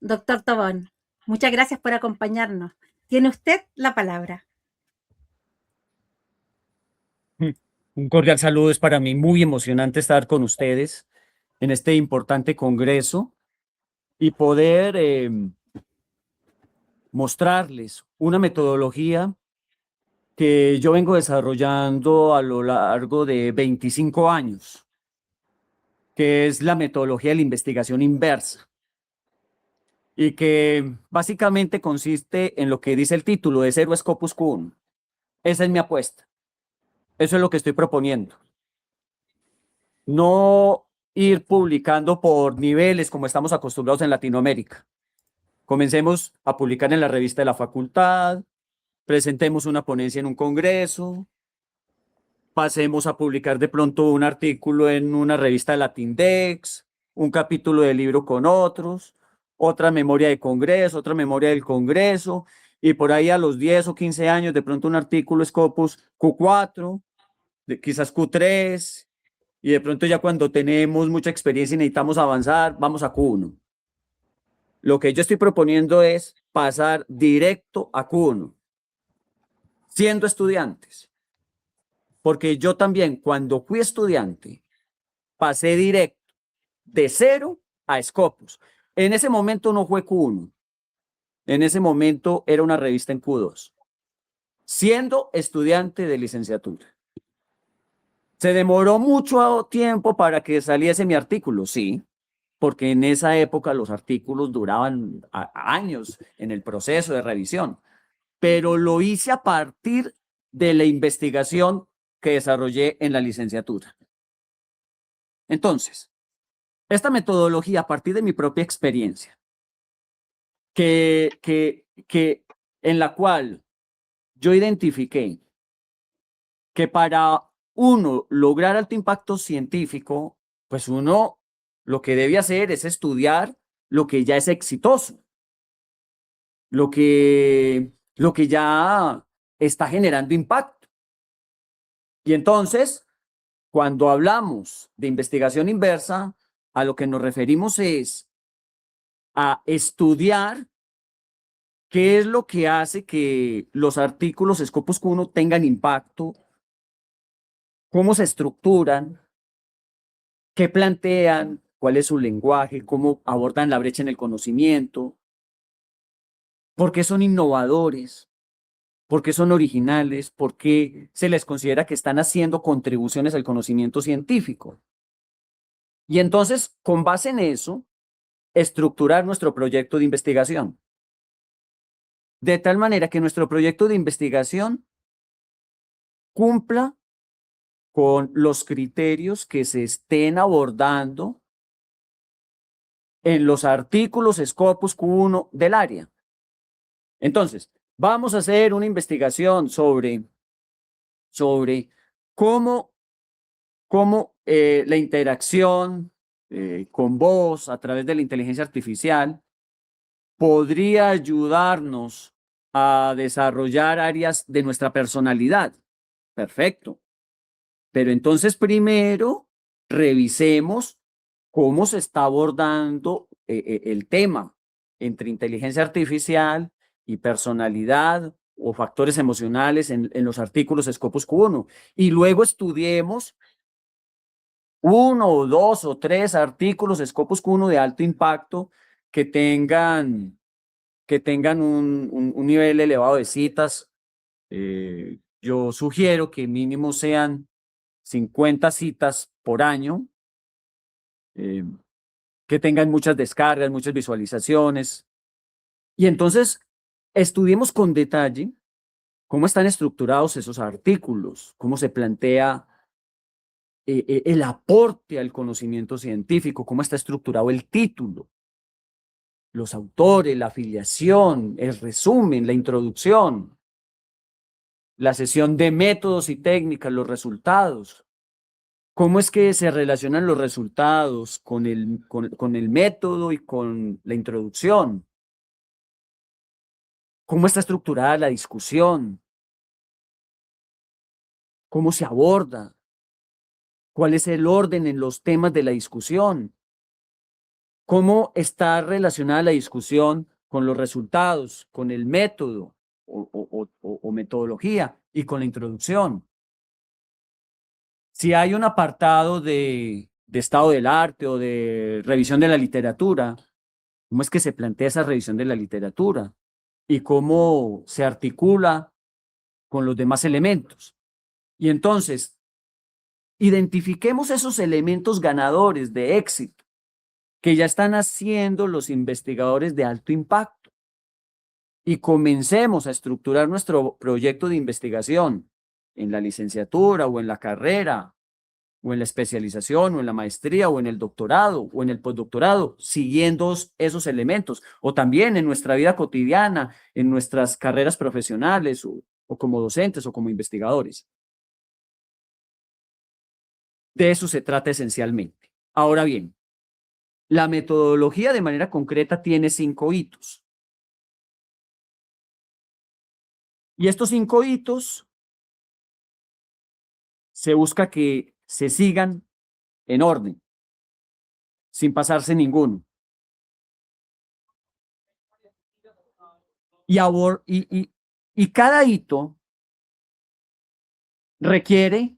Doctor Tobón, muchas gracias por acompañarnos. Tiene usted la palabra. Mm. Un cordial saludo, es para mí muy emocionante estar con ustedes en este importante congreso y poder mostrarles una metodología que yo vengo desarrollando a lo largo de 25 años, que es la metodología de la investigación inversa y que básicamente consiste en lo que dice el título de Zero Scopus Cum. Esa es mi apuesta. Eso es lo que estoy proponiendo. No ir publicando por niveles como estamos acostumbrados en Latinoamérica. Comencemos a publicar en la revista de la facultad, presentemos una ponencia en un congreso, pasemos a publicar de pronto un artículo en una revista de Latindex, un capítulo de libro con otros, otra memoria de congreso, otra memoria del congreso, y por ahí a los 10 o 15 años de pronto un artículo Scopus Q4, quizás Q3, y de pronto ya cuando tenemos mucha experiencia y necesitamos avanzar, vamos a Q1. Lo que yo estoy proponiendo es pasar directo a Q1, siendo estudiantes. Porque yo también, cuando fui estudiante, pasé directo de cero a Scopus. En ese momento no fue Q1. En ese momento era una revista en Q2, siendo estudiante de licenciatura. ¿Se demoró mucho tiempo para que saliese mi artículo? Sí, porque en esa época los artículos duraban años en el proceso de revisión, pero lo hice a partir de la investigación que desarrollé en la licenciatura. Entonces, esta metodología a partir de mi propia experiencia, que en la cual yo identifiqué que para uno lograr alto impacto científico, pues uno lo que debe hacer es estudiar lo que ya es exitoso, lo que ya está generando impacto. Y entonces, cuando hablamos de investigación inversa, a lo que nos referimos es a estudiar qué es lo que hace que los artículos Scopus Q1 tengan impacto, cómo se estructuran, qué plantean, cuál es su lenguaje, cómo abordan la brecha en el conocimiento, por qué son innovadores, por qué son originales, por qué se les considera que están haciendo contribuciones al conocimiento científico. Y entonces, con base en eso, estructurar nuestro proyecto de investigación. De tal manera que nuestro proyecto de investigación cumpla con los criterios que se estén abordando en los artículos Scopus Q1 del área. Entonces, vamos a hacer una investigación sobre cómo la interacción con voz a través de la inteligencia artificial podría ayudarnos a desarrollar áreas de nuestra personalidad. Perfecto. Pero entonces primero revisemos cómo se está abordando el tema entre inteligencia artificial y personalidad o factores emocionales en los artículos Scopus Q1. Y luego estudiemos uno o dos o tres artículos Scopus Q1 de alto impacto que tengan un nivel elevado de citas. Yo sugiero que mínimo sean 50 citas por año, eh, que tengan muchas descargas, muchas visualizaciones. Y entonces estudiemos con detalle cómo están estructurados esos artículos, cómo se plantea el aporte al conocimiento científico, cómo está estructurado el título, los autores, la afiliación, el resumen, la introducción, la sesión de métodos y técnicas, los resultados. ¿Cómo es que se relacionan los resultados con el método y con la introducción? ¿Cómo está estructurada la discusión? ¿Cómo se aborda? ¿Cuál es el orden en los temas de la discusión? ¿Cómo está relacionada la discusión con los resultados, con el método o metodología y con la introducción? Si hay un apartado de estado del arte o de revisión de la literatura, ¿cómo es que se plantea esa revisión de la literatura? ¿Y cómo se articula con los demás elementos? Y entonces, identifiquemos esos elementos ganadores de éxito que ya están haciendo los investigadores de alto impacto y comencemos a estructurar nuestro proyecto de investigación en la licenciatura o en la carrera o en la especialización o en la maestría o en el doctorado o en el postdoctorado, siguiendo esos elementos, o también en nuestra vida cotidiana, en nuestras carreras profesionales o como docentes o como investigadores. De eso se trata esencialmente. Ahora bien, la metodología de manera concreta tiene 5 hitos. Y estos 5 hitos se busca que se sigan en orden, sin pasarse ninguno. Y cada hito requiere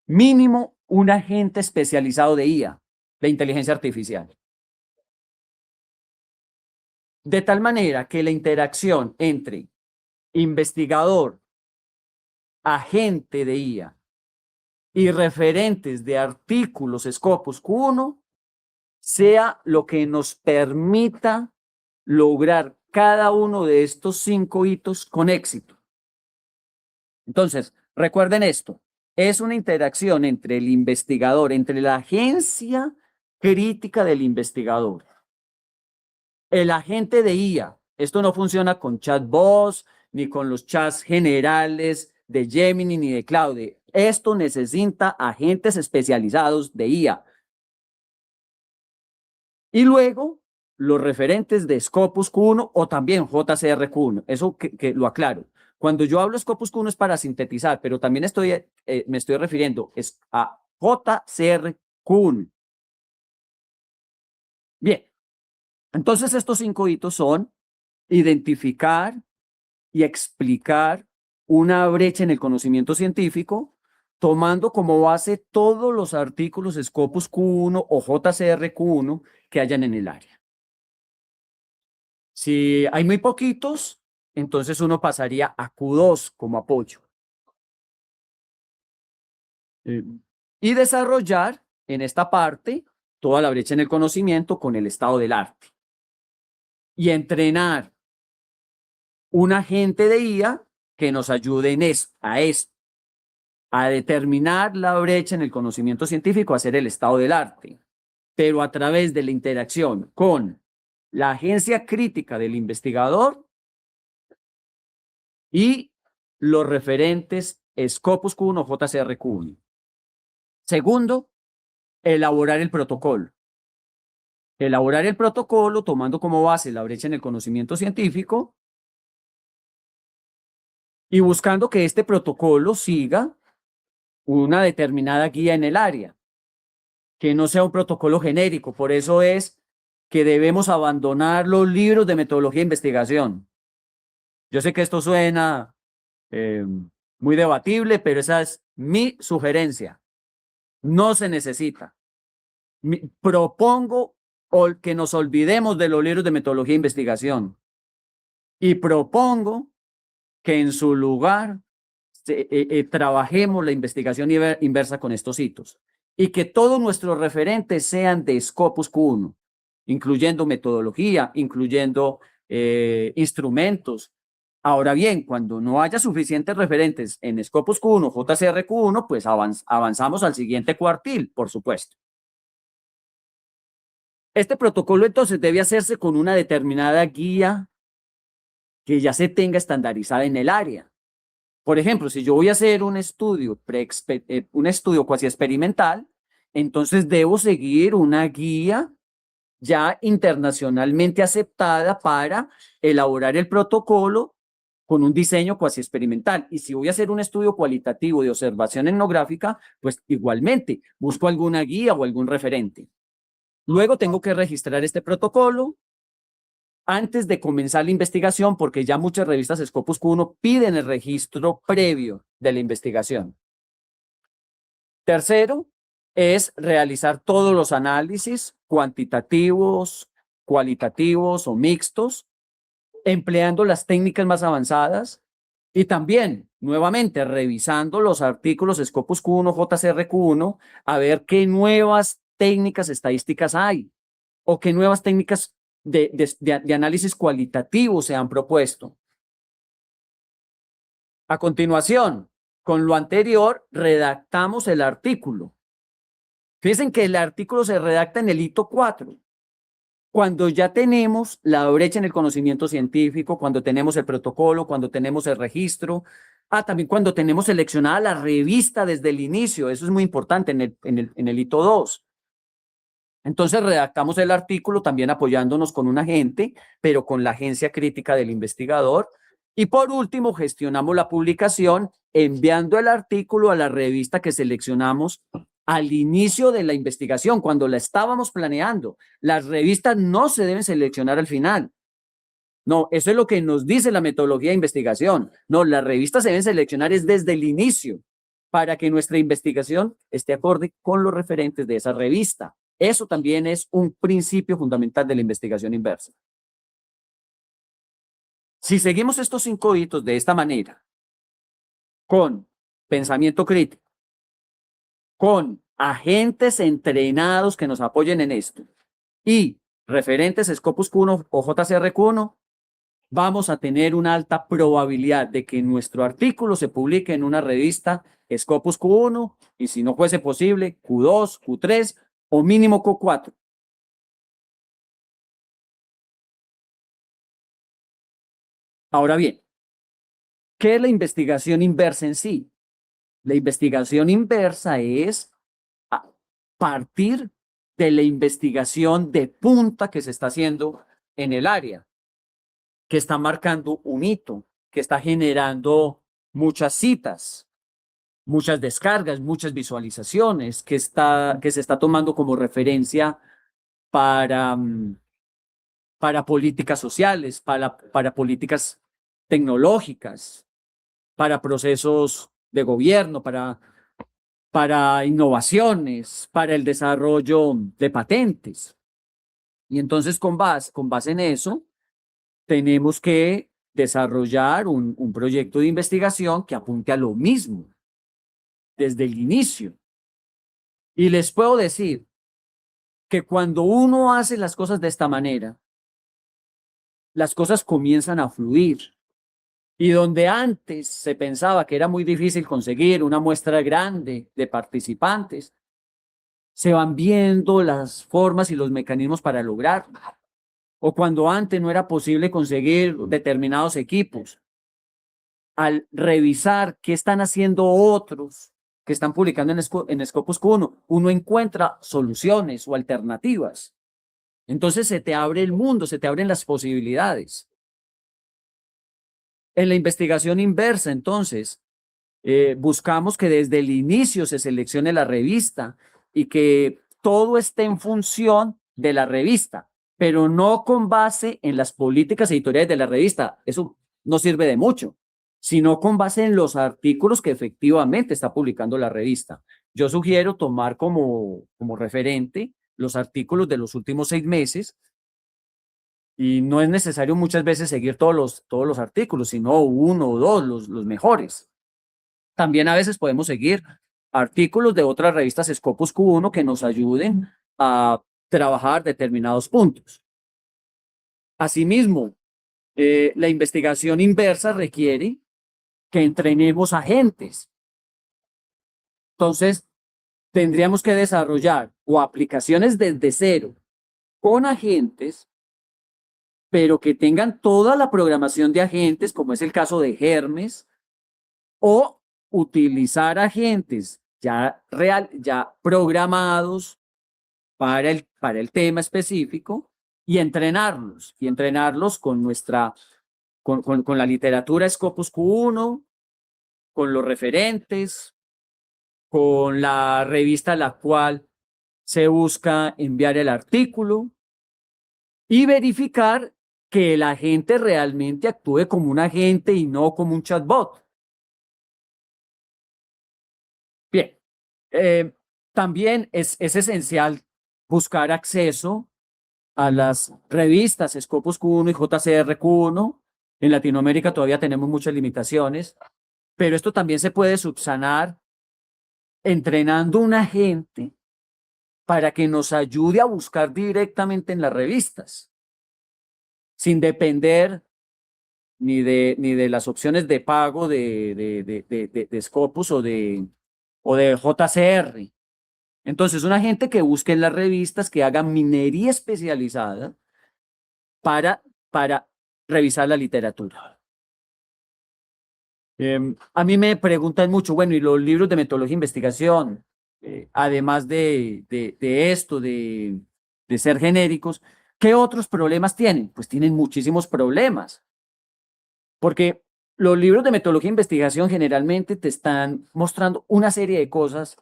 mínimo un agente especializado de IA, de inteligencia artificial. De tal manera que la interacción entre investigador, agente de IA y referentes de artículos Scopus Q1 sea lo que nos permita lograr cada uno de estos 5 hitos con éxito. Entonces, recuerden esto, es una interacción entre el investigador, entre la agencia crítica del investigador, el agente de IA. Esto no funciona con chatbots, ni con los chats generales de Gemini ni de Claude. Esto necesita agentes especializados de IA. Y luego, los referentes de Scopus Q1 o también JCR Q1. Eso que lo aclaro. Cuando yo hablo Scopus Q1 es para sintetizar, pero también me estoy refiriendo a JCR Q1. Bien, entonces estos 5 hitos son identificar y explicar una brecha en el conocimiento científico, tomando como base todos los artículos Scopus Q1 o JCR Q1 que hayan en el área. Si hay muy poquitos, entonces uno pasaría a Q2 como apoyo. Y desarrollar en esta parte toda la brecha en el conocimiento con el estado del arte. Y entrenar un agente de IA que nos ayude en a determinar la brecha en el conocimiento científico, a hacer el estado del arte, pero a través de la interacción con la agencia crítica del investigador y los referentes Scopus Q1 o JCR Q1. Segundo, elaborar el protocolo. Elaborar el protocolo tomando como base la brecha en el conocimiento científico y buscando que este protocolo siga una determinada guía en el área, que no sea un protocolo genérico. Por eso es que debemos abandonar los libros de metodología de investigación. Yo sé que esto suena muy debatible, pero esa es mi sugerencia. No se necesita. Propongo que nos olvidemos de los libros de metodología de investigación y propongo que en su lugar trabajemos la investigación inversa con estos hitos y que todos nuestros referentes sean de Scopus Q1, incluyendo metodología, incluyendo instrumentos. Ahora bien, cuando no haya suficientes referentes en Scopus Q1, JCR Q1, pues avanzamos al siguiente cuartil, por supuesto. Este protocolo entonces debe hacerse con una determinada guía que ya se tenga estandarizada en el área. Por ejemplo, si yo voy a hacer un estudio cuasi experimental, entonces debo seguir una guía ya internacionalmente aceptada para elaborar el protocolo con un diseño cuasi experimental. Y si voy a hacer un estudio cualitativo de observación etnográfica, pues igualmente busco alguna guía o algún referente. Luego tengo que registrar este protocolo antes de comenzar la investigación, porque ya muchas revistas Scopus Q1 piden el registro previo de la investigación. Tercero, es realizar todos los análisis cuantitativos, cualitativos o mixtos, empleando las técnicas más avanzadas y también, nuevamente, revisando los artículos Scopus Q1, JCR Q1, a ver qué nuevas técnicas estadísticas hay o qué nuevas técnicas de análisis cualitativo se han propuesto. A continuación, con lo anterior, redactamos el artículo. Fíjense que el artículo se redacta en el hito 4. Cuando ya tenemos la brecha en el conocimiento científico, cuando tenemos el protocolo, cuando tenemos el registro, también cuando tenemos seleccionada la revista desde el inicio, eso es muy importante en el hito 2. Entonces redactamos el artículo también apoyándonos con un agente, pero con la agencia crítica del investigador. Y por último, gestionamos la publicación enviando el artículo a la revista que seleccionamos al inicio de la investigación, cuando la estábamos planeando. Las revistas no se deben seleccionar al final. No, eso es lo que nos dice la metodología de investigación. No, las revistas se deben seleccionar es desde el inicio para que nuestra investigación esté acorde con los referentes de esa revista. Eso también es un principio fundamental de la investigación inversa. Si seguimos estos 5 hitos de esta manera, con pensamiento crítico, con agentes entrenados que nos apoyen en esto y referentes Scopus Q1 o JCR Q1, vamos a tener una alta probabilidad de que nuestro artículo se publique en una revista Scopus Q1 y, si no fuese posible, Q2, Q3 o mínimo Q4. Ahora bien, ¿qué es la investigación inversa en sí? La investigación inversa es partir de la investigación de punta que se está haciendo en el área, que está marcando un hito, que está generando muchas citas, muchas descargas, muchas visualizaciones, que se está tomando como referencia para, para políticas sociales, para políticas tecnológicas, para procesos de gobierno, para innovaciones, para el desarrollo de patentes. Y entonces con base en eso, tenemos que desarrollar un proyecto de investigación que apunte a lo mismo desde el inicio. Y les puedo decir que cuando uno hace las cosas de esta manera, las cosas comienzan a fluir. Y donde antes se pensaba que era muy difícil conseguir una muestra grande de participantes, se van viendo las formas y los mecanismos para lograrlo. O cuando antes no era posible conseguir determinados equipos, al revisar qué están haciendo otros que están publicando en Scopus Q1, uno encuentra soluciones o alternativas. Entonces se te abre el mundo, se te abren las posibilidades. En la investigación inversa, entonces, buscamos que desde el inicio se seleccione la revista y que todo esté en función de la revista, pero no con base en las políticas editoriales de la revista. Eso no sirve de mucho, sino con base en los artículos que efectivamente está publicando la revista. Yo sugiero tomar como referente los artículos de los últimos 6 meses y no es necesario muchas veces seguir todos los artículos, sino uno o dos, los mejores. También a veces podemos seguir artículos de otras revistas Scopus Q1 que nos ayuden a trabajar determinados puntos. Asimismo, la investigación inversa requiere que entrenemos agentes. Entonces, tendríamos que desarrollar o aplicaciones desde cero con agentes, pero que tengan toda la programación de agentes, como es el caso de Hermes, o utilizar agentes ya programados para el tema específico y entrenarlos con con la literatura Scopus Q1, con los referentes, con la revista a la cual se busca enviar el artículo y verificar que el agente realmente actúe como un agente y no como un chatbot. Bien, también es esencial buscar acceso a las revistas Scopus Q1 y JCR Q1. En Latinoamérica todavía tenemos muchas limitaciones, pero esto también se puede subsanar entrenando un agente para que nos ayude a buscar directamente en las revistas, sin depender ni de las opciones de pago de Scopus o de JCR. Entonces, un agente que busque en las revistas, que haga minería especializada para revisar la literatura. A mí me preguntan mucho, bueno, y los libros de metodología e investigación, además de esto, de ser genéricos, ¿qué otros problemas tienen? Pues tienen muchísimos problemas, porque los libros de metodología e investigación generalmente te están mostrando una serie de cosas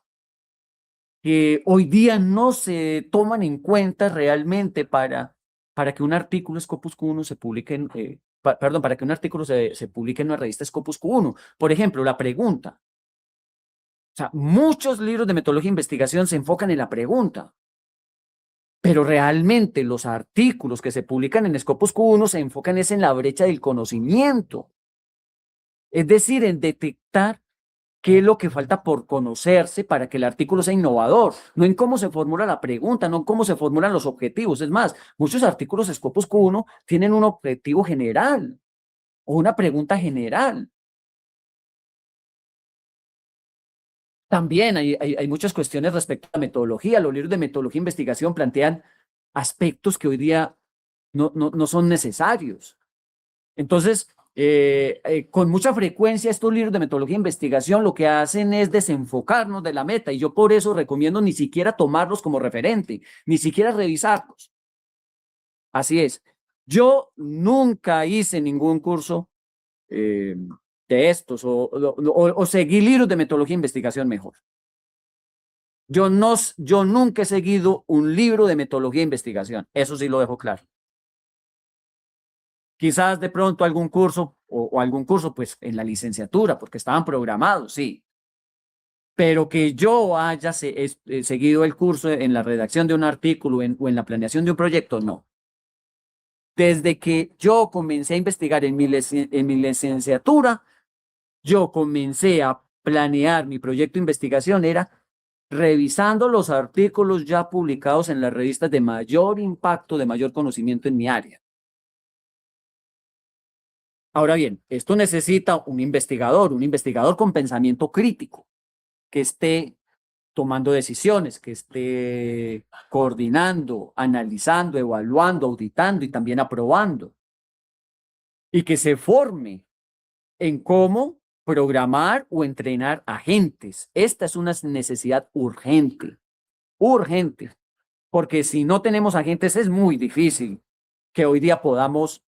que hoy día no se toman en cuenta realmente para que un artículo Scopus Q1 se publique perdón, para que un artículo se publique en una revista Scopus Q1. Por ejemplo, la pregunta. O sea, muchos libros de metodología e investigación se enfocan en la pregunta, pero realmente los artículos que se publican en Scopus Q1 se enfocan es en la brecha del conocimiento. Es decir, en detectar qué es lo que falta por conocerse para que el artículo sea innovador, no en cómo se formula la pregunta, no en cómo se formulan los objetivos. Es más, muchos artículos Scopus Q1 tienen un objetivo general o una pregunta general. También hay muchas cuestiones respecto a la metodología. Los libros de metodología e investigación plantean aspectos que hoy día no son necesarios. Entonces, con mucha frecuencia estos libros de metodología e investigación lo que hacen es desenfocarnos de la meta y yo por eso recomiendo ni siquiera tomarlos como referente, ni siquiera revisarlos. Así es. Yo nunca hice ningún curso de estos o seguí libros de metodología e investigación mejor. Yo nunca he seguido un libro de metodología e investigación. Eso sí lo dejo claro. Quizás de pronto algún curso o algún curso pues en la licenciatura porque estaban programados, sí. Pero que yo haya seguido el curso en la redacción de un artículo o en la planeación de un proyecto, no. Desde que yo comencé a investigar en mi licenciatura, yo comencé a planear mi proyecto de investigación, era revisando los artículos ya publicados en las revistas de mayor impacto, de mayor conocimiento en mi área. Ahora bien, esto necesita un investigador con pensamiento crítico, que esté tomando decisiones, que esté coordinando, analizando, evaluando, auditando y también aprobando, y que se forme en cómo programar o entrenar agentes. Esta es una necesidad urgente, urgente, porque si no tenemos agentes es muy difícil que hoy día podamos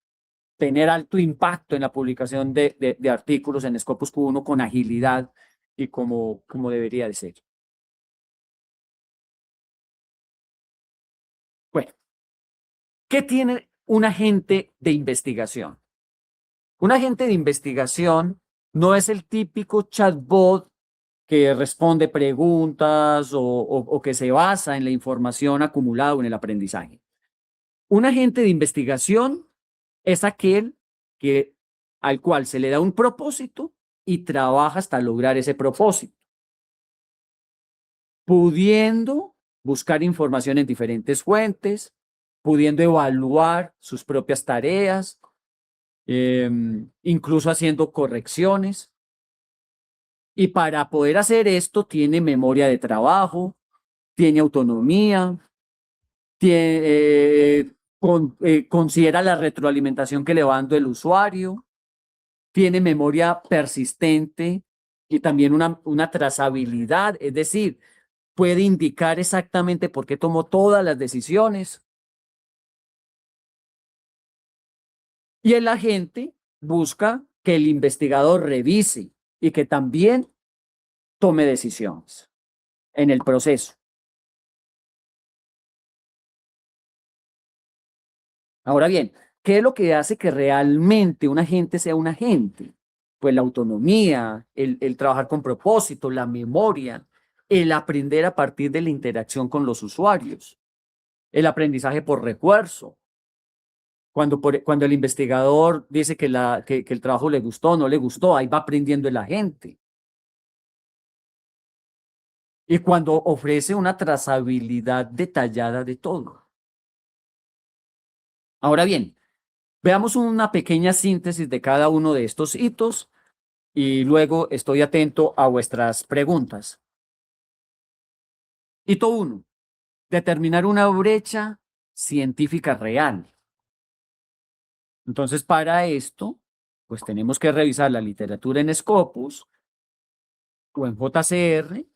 tener alto impacto en la publicación de artículos en Scopus Q1 con agilidad y como debería de ser. Bueno, ¿qué tiene un agente de investigación? Un agente de investigación no es el típico chatbot que responde preguntas o que se basa en la información acumulada o en el aprendizaje. Un agente de investigación es aquel al cual se le da un propósito y trabaja hasta lograr ese propósito, pudiendo buscar información en diferentes fuentes, pudiendo evaluar sus propias tareas, incluso haciendo correcciones. Y para poder hacer esto tiene memoria de trabajo, tiene autonomía, considera la retroalimentación que le va dando el usuario, tiene memoria persistente y también una trazabilidad, es decir, puede indicar exactamente por qué tomó todas las decisiones. Y el agente busca que el investigador revise y que también tome decisiones en el proceso. Ahora bien, ¿qué es lo que hace que realmente un agente sea un agente? Pues la autonomía, el trabajar con propósito, la memoria, el aprender a partir de la interacción con los usuarios, el aprendizaje por refuerzo. Cuando el investigador dice que el trabajo le gustó o no le gustó, ahí va aprendiendo el agente. Y cuando ofrece una trazabilidad detallada de todo. Ahora bien, veamos una pequeña síntesis de cada uno de estos hitos y luego estoy atento a vuestras preguntas. Hito 1. Determinar una brecha científica real. Entonces, para esto, pues tenemos que revisar la literatura en Scopus o en JCR,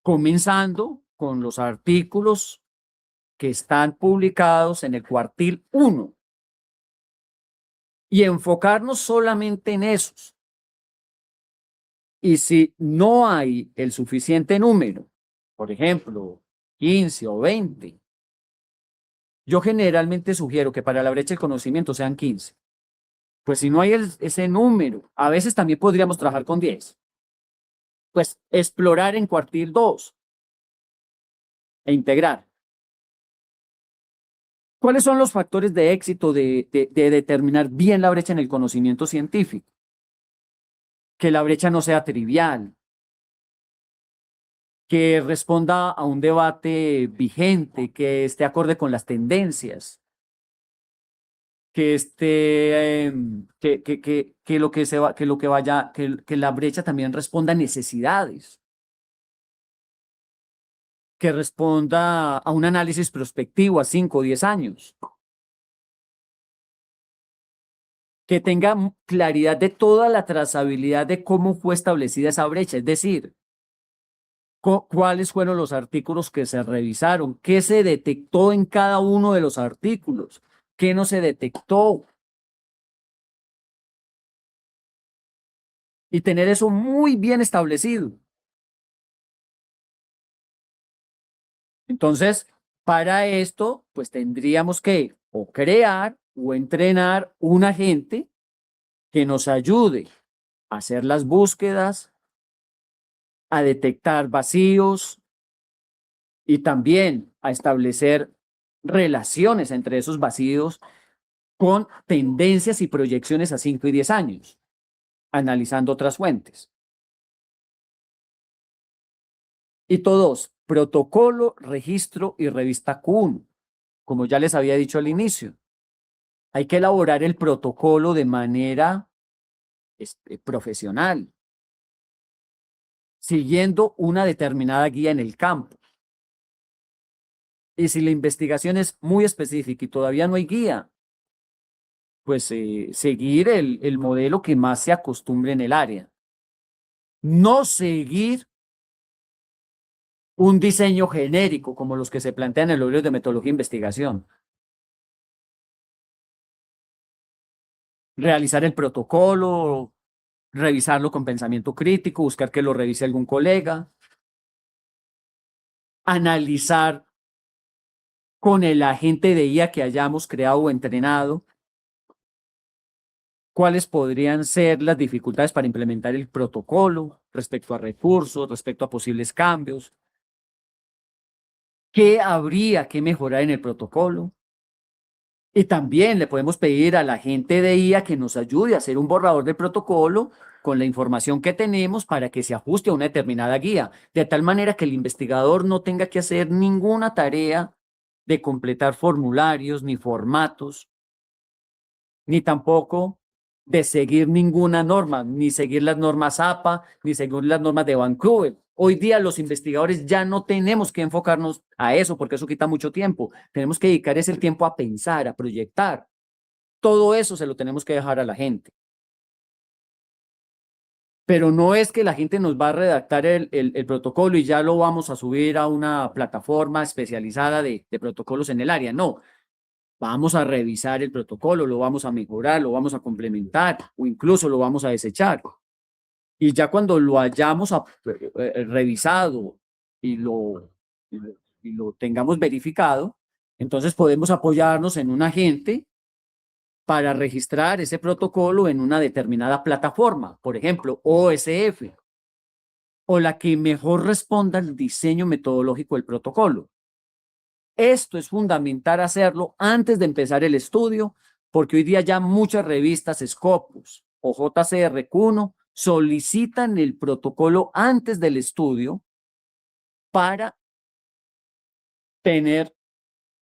comenzando con los artículos que están publicados en el cuartil 1 y enfocarnos solamente en esos. Y si no hay el suficiente número, por ejemplo, 15 o 20, yo generalmente sugiero que para la brecha del conocimiento sean 15. Pues si no hay ese número, a veces también podríamos trabajar con 10. Pues explorar en cuartil 2 e integrar. ¿Cuáles son los factores de éxito de determinar bien la brecha en el conocimiento científico? Que la brecha no sea trivial, que responda a un debate vigente, que esté acorde con las tendencias, que esté, que lo que se va, que lo que vaya, que la brecha también responda a necesidades, que responda a un análisis prospectivo a 5 o 10 años, que tenga claridad de toda la trazabilidad de cómo fue establecida esa brecha, es decir, cuáles fueron los artículos que se revisaron, qué se detectó en cada uno de los artículos, qué no se detectó, y tener eso muy bien establecido. Entonces, para esto, pues tendríamos que o crear o entrenar un agente que nos ayude a hacer las búsquedas, a detectar vacíos y también a establecer relaciones entre esos vacíos con tendencias y proyecciones a 5 y 10 años, analizando otras fuentes. Hito 2. Protocolo, registro y revista Q1. Como ya les había dicho al inicio, hay que elaborar el protocolo de manera profesional, siguiendo una determinada guía en el campo. Y si la investigación es muy específica y todavía no hay guía, pues seguir el modelo que más se acostumbre en el área. No seguir un diseño genérico como los que se plantean en los libros de metodología e investigación. Realizar el protocolo, revisarlo con pensamiento crítico, buscar que lo revise algún colega, analizar con el agente de IA que hayamos creado o entrenado cuáles podrían ser las dificultades para implementar el protocolo respecto a recursos, respecto a posibles cambios, qué habría que mejorar en el protocolo. Y también le podemos pedir a la gente de IA que nos ayude a hacer un borrador del protocolo con la información que tenemos para que se ajuste a una determinada guía, de tal manera que el investigador no tenga que hacer ninguna tarea de completar formularios ni formatos, ni tampoco de seguir ninguna norma, ni seguir las normas APA, ni seguir las normas de Vancouver. Hoy día los investigadores ya no tenemos que enfocarnos a eso porque eso quita mucho tiempo. Tenemos que dedicar ese tiempo a pensar, a proyectar. Todo eso se lo tenemos que dejar a la gente. Pero no es que la gente nos va a redactar el protocolo y ya lo vamos a subir a una plataforma especializada de protocolos en el área. No, vamos a revisar el protocolo, lo vamos a mejorar, lo vamos a complementar o incluso lo vamos a desechar. Y ya cuando lo hayamos revisado y lo, y lo tengamos verificado, Entonces podemos apoyarnos en un agente para registrar ese protocolo en una determinada plataforma, por ejemplo, OSF, o la que mejor responda al diseño metodológico del protocolo. Esto es fundamental hacerlo antes de empezar el estudio, porque hoy día ya muchas revistas Scopus o JCRQ1 solicitan el protocolo antes del estudio para tener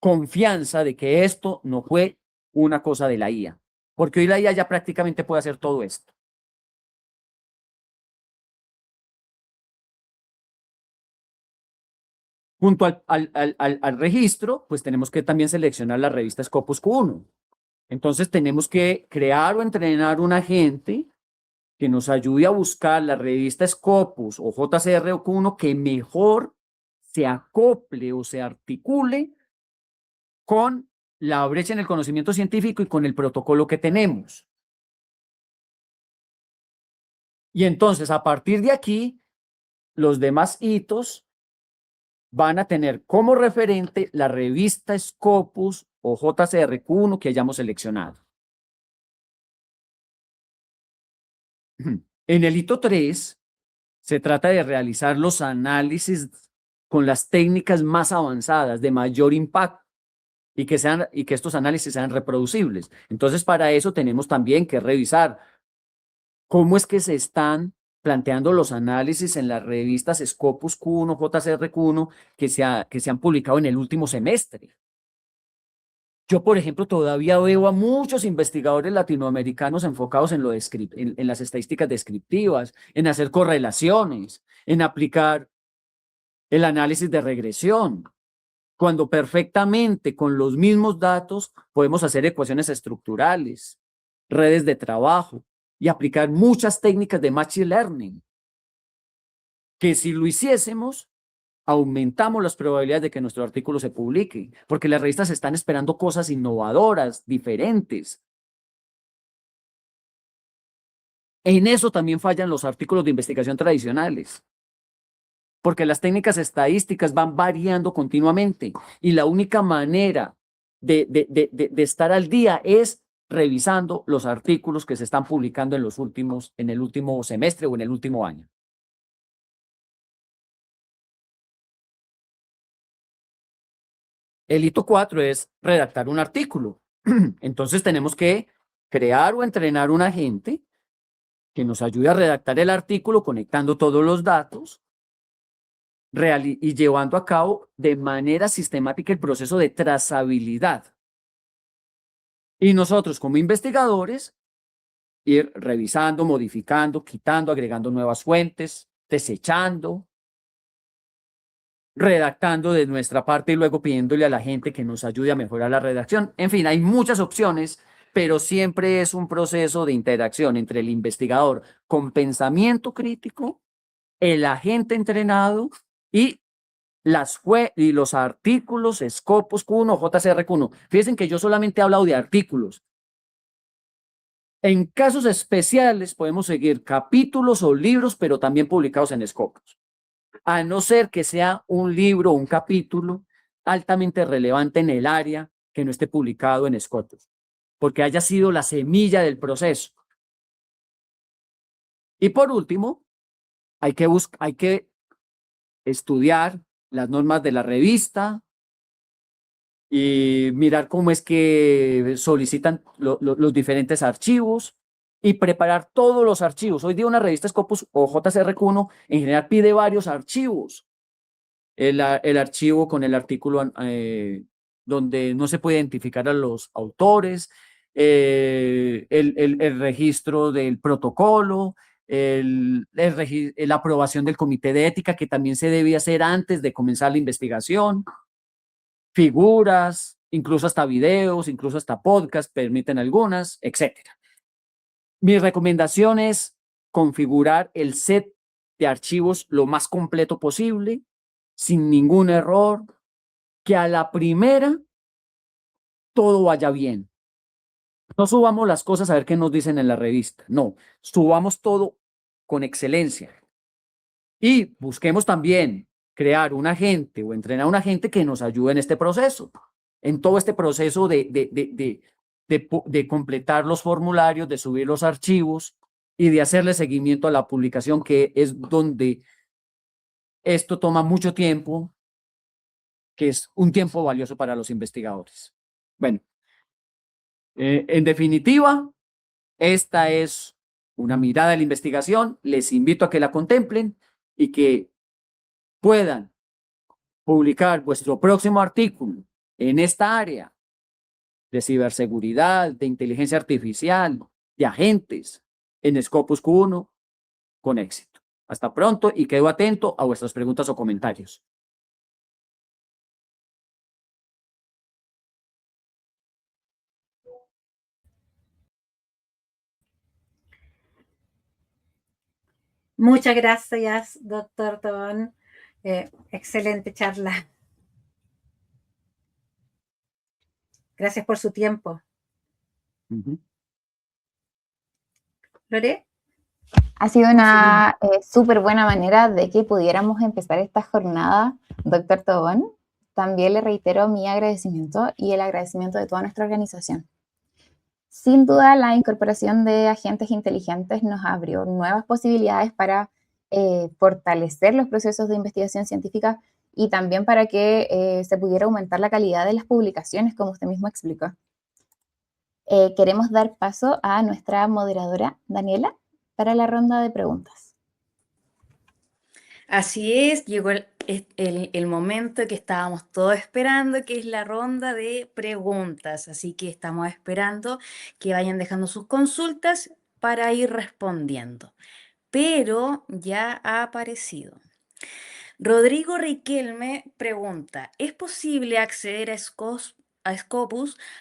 confianza de que esto no fue una cosa de la IA, porque hoy la IA ya prácticamente puede hacer todo esto. Junto al registro, pues tenemos que también seleccionar la revista Scopus Q1. Entonces tenemos que crear o entrenar un agente que nos ayude a buscar la revista Scopus o JCR1 que mejor se acople o se articule con la brecha en el conocimiento científico y con el protocolo que tenemos. Y entonces, a partir de aquí, los demás hitos van a tener como referente la revista Scopus o JCRQ1 que hayamos seleccionado. En el hito 3, se trata de realizar los análisis con las técnicas más avanzadas, de mayor impacto, y que estos análisis sean reproducibles. Entonces, para eso tenemos también que revisar cómo es que se están planteando los análisis en las revistas Scopus Q1, JCR1, que se han publicado en el último semestre. Yo, por ejemplo, todavía veo a muchos investigadores latinoamericanos enfocados en, en las estadísticas descriptivas, en hacer correlaciones, en aplicar el análisis de regresión, cuando perfectamente con los mismos datos podemos hacer ecuaciones estructurales, redes de trabajo y aplicar muchas técnicas de machine learning, que si lo hiciésemos, aumentamos las probabilidades de que nuestro artículo se publique, porque las revistas están esperando cosas innovadoras, diferentes. En eso también fallan los artículos de investigación tradicionales, porque las técnicas estadísticas van variando continuamente y la única manera de estar al día es revisando los artículos que se están publicando en el último semestre o en el último año. El hito 4 es redactar un artículo. Entonces tenemos que crear o entrenar un agente que nos ayude a redactar el artículo conectando todos los datos y llevando a cabo de manera sistemática el proceso de trazabilidad. Y nosotros como investigadores ir revisando, modificando, quitando, agregando nuevas fuentes, desechando, redactando de nuestra parte y luego pidiéndole a la gente que nos ayude a mejorar la redacción. En fin, hay muchas opciones, pero siempre es un proceso de interacción entre el investigador con pensamiento crítico, el agente entrenado y los artículos Scopus Q1, JCR1. Fíjense que yo solamente he hablado de artículos. En casos especiales podemos seguir capítulos o libros, pero también publicados en Scopus. A no ser que sea un libro o un capítulo altamente relevante en el área que no esté publicado en Scopus, porque haya sido la semilla del proceso. Y por último, hay que estudiar las normas de la revista y mirar cómo es que solicitan los diferentes archivos y preparar todos los archivos. Hoy día una revista Scopus o JCR1 en general pide varios archivos. El archivo con el artículo donde no se puede identificar a los autores, el registro del protocolo, la aprobación del comité de ética, que también se debe hacer antes de comenzar la investigación, figuras, incluso hasta videos, incluso hasta podcasts, permiten algunas, etcétera. Mi recomendación es configurar el set de archivos lo más completo posible, sin ningún error, que a la primera todo vaya bien. No subamos las cosas a ver qué nos dicen en la revista, no, subamos todo con excelencia. Y busquemos también crear un agente o entrenar a un agente que nos ayude en este proceso. en todo este proceso de completar los formularios, de subir los archivos y de hacerle seguimiento a la publicación, que es donde esto toma mucho tiempo, que es un tiempo valioso para los investigadores. Bueno, en definitiva, esta es una mirada de la investigación. Les invito a que la contemplen y que puedan publicar vuestro próximo artículo en esta área de ciberseguridad, de inteligencia artificial, de agentes en Scopus Q1 con éxito. Hasta pronto y quedo atento a vuestras preguntas o comentarios. Muchas gracias, doctor Tobón. Excelente charla. Gracias por su tiempo. ¿Lore? Ha sido una súper buena manera de que pudiéramos empezar esta jornada, doctor Tobón. También le reitero mi agradecimiento y el agradecimiento de toda nuestra organización. Sin duda, la incorporación de agentes inteligentes nos abrió nuevas posibilidades para fortalecer los procesos de investigación científica y también para que se pudiera aumentar la calidad de las publicaciones, como usted mismo explicó. Queremos dar paso a nuestra moderadora, Daniela, para la ronda de preguntas. Así es, llegó el momento que estábamos todos esperando, que es la ronda de preguntas. Así que estamos esperando que vayan dejando sus consultas para ir respondiendo. Pero ya ha aparecido. Rodrigo Riquelme pregunta, ¿es posible acceder a Scopus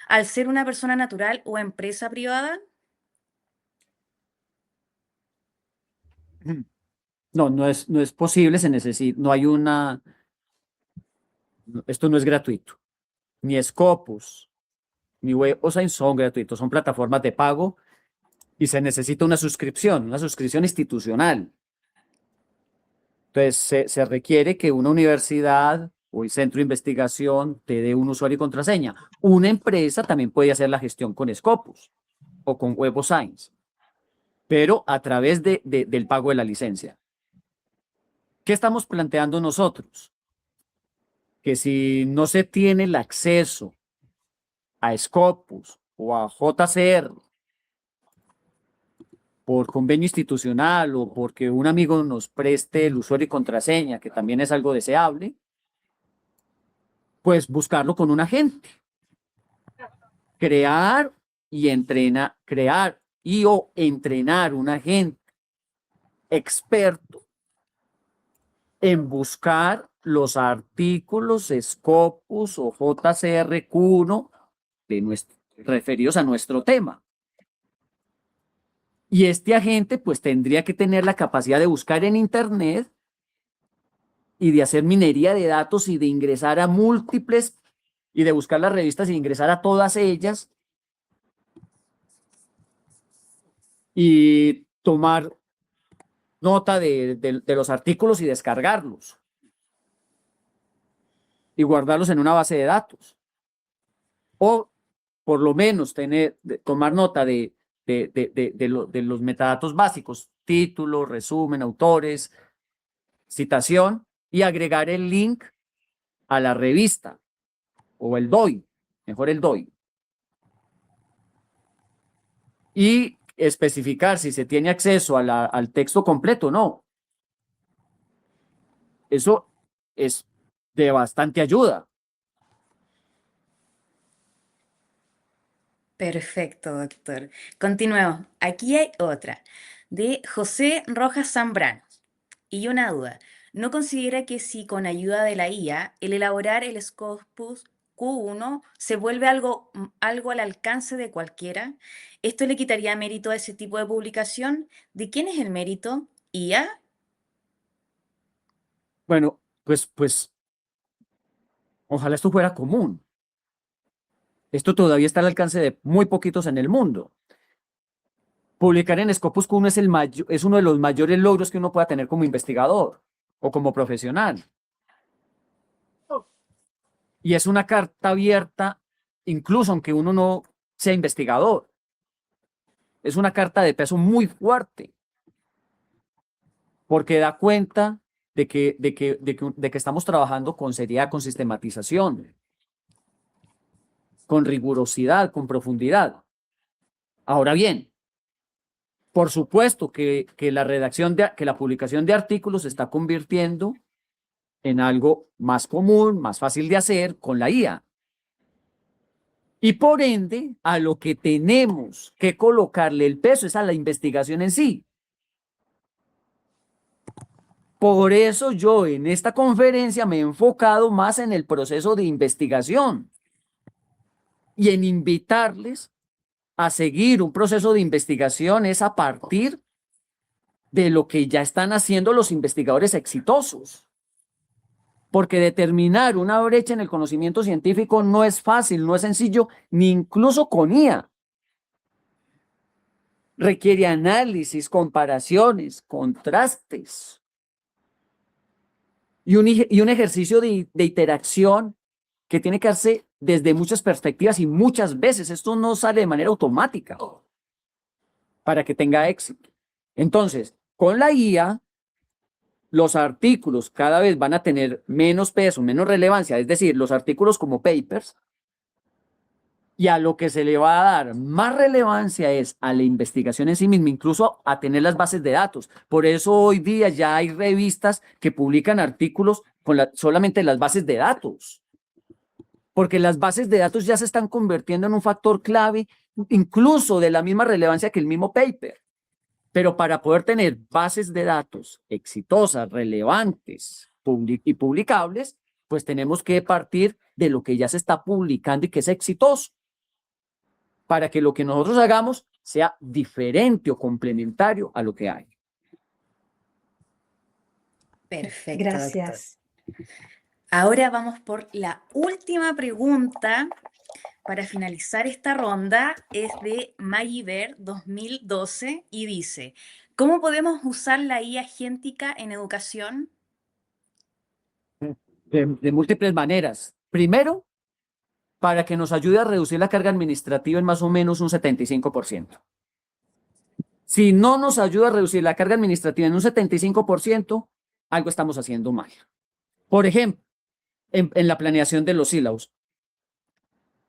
al ser una persona natural o empresa privada? No, no es posible, se necesita, no hay una, esto no es gratuito, ni Scopus, ni WebOSign son gratuitos, son plataformas de pago y se necesita una suscripción institucional. Entonces, se requiere que una universidad o el centro de investigación te dé un usuario y contraseña. Una empresa también puede hacer la gestión con Scopus o con WebOSign, pero a través del pago de la licencia. ¿Qué estamos planteando nosotros? Que si no se tiene el acceso a Scopus o a JCR por convenio institucional o porque un amigo nos preste el usuario y contraseña, que también es algo deseable, pues buscarlo con un agente. Crear o entrenar un agente experto en buscar los artículos Scopus o JCRQ1 referidos a nuestro tema. Y este agente pues tendría que tener la capacidad de buscar en Internet y de hacer minería de datos y de ingresar a múltiples y de buscar las revistas y ingresar a todas ellas y tomar nota de los artículos y descargarlos y guardarlos en una base de datos. O por lo menos tomar nota de los metadatos básicos, título, resumen, autores, citación, y agregar el link a la revista o el DOI, mejor el DOI. Y especificar si se tiene acceso al texto completo o no. Eso es de bastante ayuda. Perfecto, doctor. Continuemos. Aquí hay otra, de José Rojas Zambrano. Y una duda, ¿no considera que si con ayuda de la IA, el elaborar el Scopus Q1 se vuelve algo al alcance de cualquiera? ¿Esto le quitaría mérito a ese tipo de publicación? ¿De quién es el mérito? ¿IA? Bueno, pues ojalá esto fuera común. Esto todavía está al alcance de muy poquitos en el mundo. Publicar en Scopus Q1 es uno de los mayores logros que uno pueda tener como investigador o como profesional. Y es una carta abierta, incluso aunque uno no sea investigador. Es una carta de peso muy fuerte, porque da cuenta de que estamos trabajando con seriedad, con sistematización, con rigurosidad, con profundidad. Ahora bien, por supuesto que la publicación de artículos se está convirtiendo en algo más común, más fácil de hacer con la IA. Y por ende, a lo que tenemos que colocarle el peso es a la investigación en sí. Por eso yo en esta conferencia me he enfocado más en el proceso de investigación y en invitarles a seguir un proceso de investigación es a partir de lo que ya están haciendo los investigadores exitosos. Porque determinar una brecha en el conocimiento científico no es fácil, no es sencillo, ni incluso con IA. Requiere análisis, comparaciones, contrastes y un ejercicio de interacción que tiene que hacerse desde muchas perspectivas y muchas veces esto no sale de manera automática para que tenga éxito. Entonces, con la IA, los artículos cada vez van a tener menos peso, menos relevancia, es decir, los artículos como papers, y a lo que se le va a dar más relevancia es a la investigación en sí misma, incluso a tener las bases de datos. Por eso hoy día ya hay revistas que publican artículos con solamente las bases de datos, porque las bases de datos ya se están convirtiendo en un factor clave, incluso de la misma relevancia que el mismo paper. Pero para poder tener bases de datos exitosas, relevantes y publicables, pues tenemos que partir de lo que ya se está publicando y que es exitoso, para que lo que nosotros hagamos sea diferente o complementario a lo que hay. Perfecto, Gracias. doctor. Ahora vamos por la última pregunta para finalizar esta ronda. Es de Magiver 2012 y dice: ¿cómo podemos usar la IA agéntica en educación? De múltiples maneras. Primero, para que nos ayude a reducir la carga administrativa en más o menos un 75%. Si no nos ayuda a reducir la carga administrativa en un 75%, algo estamos haciendo mal. Por ejemplo, en la planeación de los sílabos,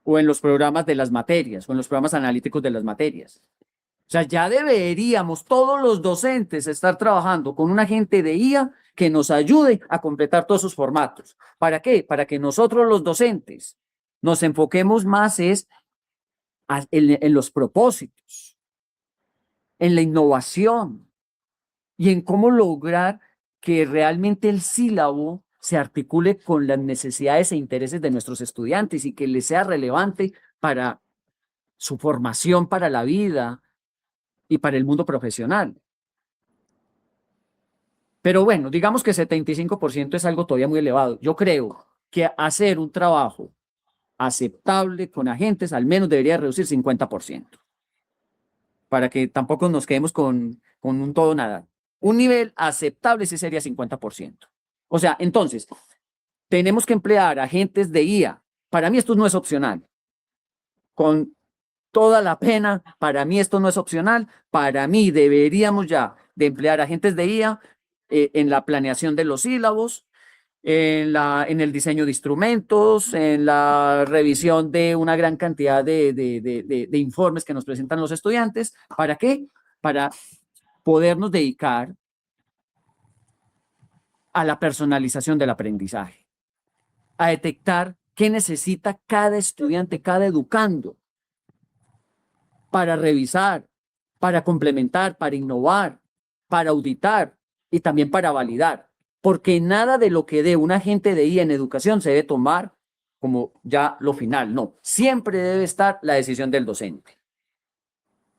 o en los programas de las materias, o en los programas analíticos de las materias. O sea, ya deberíamos todos los docentes estar trabajando con un agente de IA que nos ayude a completar todos sus formatos. ¿Para qué? Para que nosotros los docentes nos enfoquemos más en los propósitos, en la innovación y en cómo lograr que realmente el sílabo se articule con las necesidades e intereses de nuestros estudiantes y que les sea relevante para su formación, para la vida y para el mundo profesional. Pero bueno, digamos que 75% es algo todavía muy elevado. Yo creo que hacer un trabajo aceptable con agentes al menos debería reducir 50%, para que tampoco nos quedemos con un todo nada. Un nivel aceptable sí sería 50%. O sea, entonces, tenemos que emplear agentes de IA. Para mí esto no es opcional. Con toda la pena, para mí esto no es opcional. Para mí deberíamos ya de emplear agentes de IA en la planeación de los sílabos, en el diseño de instrumentos, en la revisión de una gran cantidad de informes que nos presentan los estudiantes. ¿Para qué? Para podernos dedicar a la personalización del aprendizaje, a detectar qué necesita cada estudiante, cada educando, para revisar, para complementar, para innovar, para auditar y también para validar. Porque nada de lo que dé un agente de IA en educación se debe tomar como ya lo final, no. Siempre debe estar la decisión del docente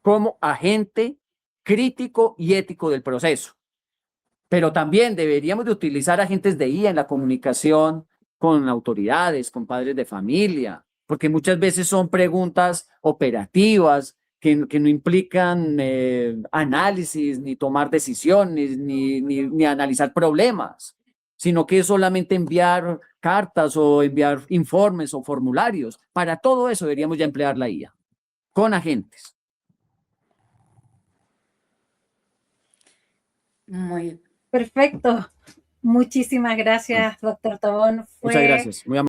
como agente crítico y ético del proceso. Pero también deberíamos de utilizar agentes de IA en la comunicación con autoridades, con padres de familia, porque muchas veces son preguntas operativas que no implican análisis, ni tomar decisiones, ni analizar problemas. sino que es solamente enviar cartas o enviar informes o formularios. Para todo eso deberíamos ya emplear la IA, con agentes. Muy Perfecto. Muchísimas gracias, doctor Tobón. Muchas gracias. Muy